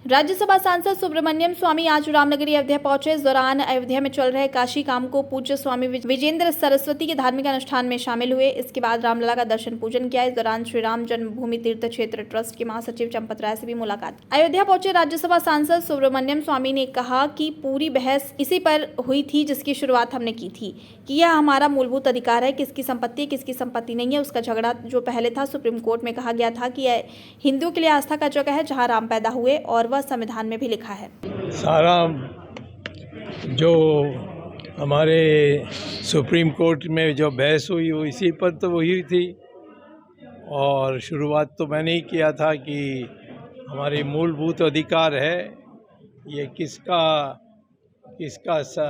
राज्यसभा सांसद सुब्रमण्यम स्वामी आज रामनगरी अयोध्या पहुंचे। इस दौरान अयोध्या में चल रहे काशी काम को पूज्य स्वामी विजेंद्र सरस्वती के धार्मिक अनुष्ठान में शामिल हुए। इसके बाद रामलला का दर्शन पूजन किया। इस दौरान श्री राम जन्मभूमि तीर्थ क्षेत्र ट्रस्ट के महासचिव चंपत राय से भी मुलाकात। अयोध्या पहुंचे राज्यसभा सांसद सुब्रमण्यम स्वामी ने कहा कि पूरी बहस इसी पर हुई थी जिसकी शुरुआत हमने की थी कि यह हमारा मूलभूत अधिकार है, किसकी संपत्ति किसकी संपत्ति नहीं है। उसका झगड़ा जो पहले था, सुप्रीम कोर्ट में कहा गया था कि यह हिंदुओं के लिए आस्था का जगह है जहाँ राम पैदा हुए और वह संविधान में भी लिखा है। सारा जो हमारे सुप्रीम कोर्ट में जो बहस हुई वो इसी पर तो हुई थी, और शुरुआत तो मैंने ही किया था कि हमारे मूलभूत अधिकार है, ये किसका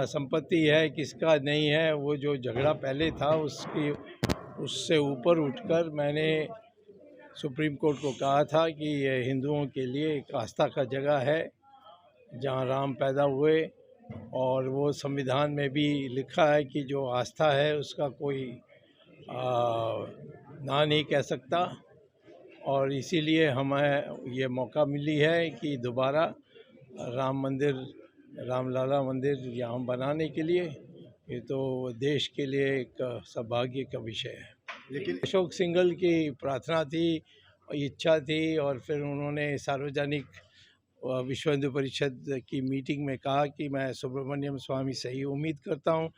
संपत्ति है किसका नहीं है। वो जो झगड़ा पहले था उससे ऊपर उठकर मैंने सुप्रीम कोर्ट को कहा था कि ये हिंदुओं के लिए एक आस्था का जगह है जहाँ राम पैदा हुए, और वो संविधान में भी लिखा है कि जो आस्था है उसका कोई ना नहीं कह सकता। और इसीलिए हमें ये मौका मिली है कि दोबारा रामलला मंदिर यहाँ बनाने के लिए, ये तो देश के लिए एक सौभाग्य का विषय है। लेकिन अशोक सिंघल की प्रार्थना थी, इच्छा थी, और फिर उन्होंने सार्वजनिक विश्व हिंदू परिषद की मीटिंग में कहा कि मैं सुब्रमण्यम स्वामी से ही उम्मीद करता हूँ।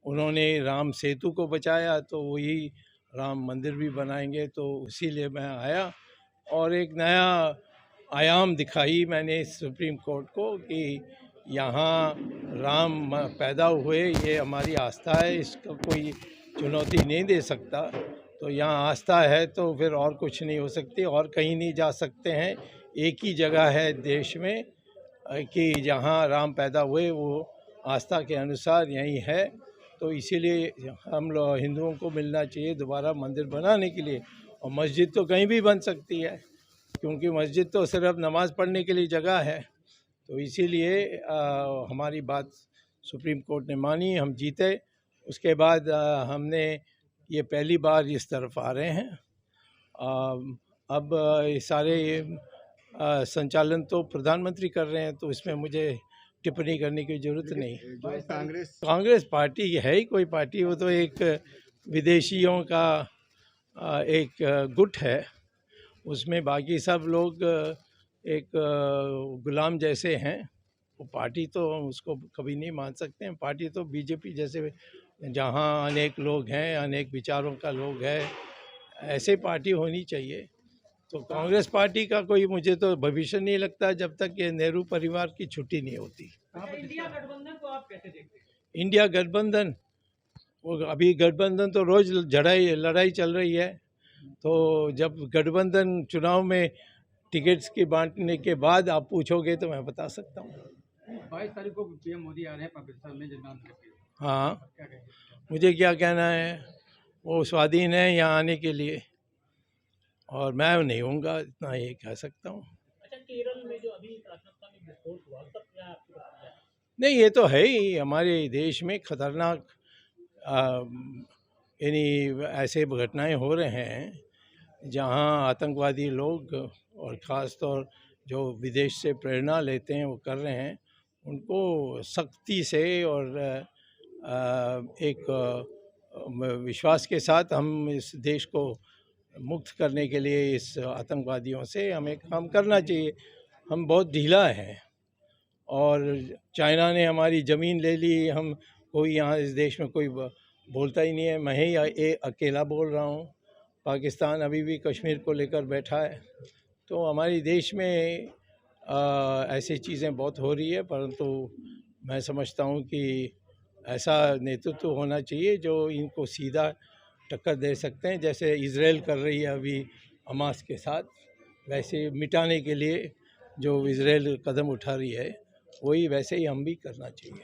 उन्होंने राम सेतु को बचाया तो वही राम मंदिर भी बनाएंगे, तो इसीलिए मैं आया और एक नया आयाम दिखाई मैंने सुप्रीम कोर्ट को कि यहाँ राम पैदा हुए, ये हमारी आस्था है, इसका कोई चुनौती नहीं दे सकता। तो यहाँ आस्था है तो फिर और कुछ नहीं हो सकती, और कहीं नहीं जा सकते हैं। एक ही जगह है देश में कि जहाँ राम पैदा हुए, वो आस्था के अनुसार यही है। तो इसीलिए हम लोग हिंदुओं को मिलना चाहिए दोबारा मंदिर बनाने के लिए। और मस्जिद तो कहीं भी बन सकती है, क्योंकि मस्जिद तो सिर्फ नमाज़ पढ़ने के लिए जगह है। तो इसीलिए हमारी बात सुप्रीम कोर्ट ने मानी, हम जीते। उसके बाद हमने ये पहली बार इस तरफ आ रहे हैं। अब ये सारे संचालन तो प्रधानमंत्री कर रहे हैं, तो इसमें मुझे टिप्पणी करने की जरूरत नहीं। कांग्रेस पार्टी है ही कोई पार्टी, वो तो एक विदेशियों का एक गुट है। उसमें बाकी सब लोग एक गुलाम जैसे हैं। वो पार्टी तो उसको कभी नहीं मान सकते हैं। पार्टी तो बीजेपी जैसे जहाँ अनेक लोग हैं, अनेक विचारों का लोग है, ऐसे पार्टी होनी चाहिए। तो कांग्रेस पार्टी का कोई मुझे तो भविष्य नहीं लगता जब तक ये नेहरू परिवार की छुट्टी नहीं होती। इंडिया गठबंधन को आप कैसे देखते हैं? इंडिया गठबंधन, वो अभी गठबंधन तो रोज लड़ाई चल रही है। तो जब गठबंधन चुनाव में टिकट्स की बांटने के बाद आप पूछोगे तो मैं बता सकता हूँ। 22 तारीख को पीएम मोदी आ रहे हैं पाकिस्तान में जनगान करके। हाँ, मुझे क्या कहना है, वो स्वाधीन है यहाँ आने के लिए, और मैं नहीं होऊंगा, इतना ये कह सकता हूँ। अच्छा, केरल में जो अभी प्राथमिकता में विस्फोट हुआ, तब क्या आपकी बात है? नहीं, ये तो है ही हमारे देश में खतरनाक यानी ऐसे घटनाएं हो रहे हैं जहां आतंकवादी लोग, और ख़ास तौर जो विदेश से प्रेरणा लेते हैं वो कर रहे हैं। उनको सख्ती से और एक विश्वास के साथ हम इस देश को मुक्त करने के लिए इस आतंकवादियों से हमें काम करना चाहिए। हम बहुत ढीला हैं, और चाइना ने हमारी ज़मीन ले ली, हम कोई यहाँ इस देश में कोई बोलता ही नहीं है। मैं ही अकेला बोल रहा हूँ। पाकिस्तान अभी भी कश्मीर को लेकर बैठा है। तो हमारे देश में ऐसी चीज़ें बहुत हो रही है, परंतु मैं समझता हूँ कि ऐसा नेतृत्व होना चाहिए जो इनको सीधा टक्कर दे सकते हैं। जैसे इजराइल कर रही है अभी हमास के साथ, वैसे मिटाने के लिए जो इजराइल कदम उठा रही है, वही वैसे ही हम भी करना चाहिए।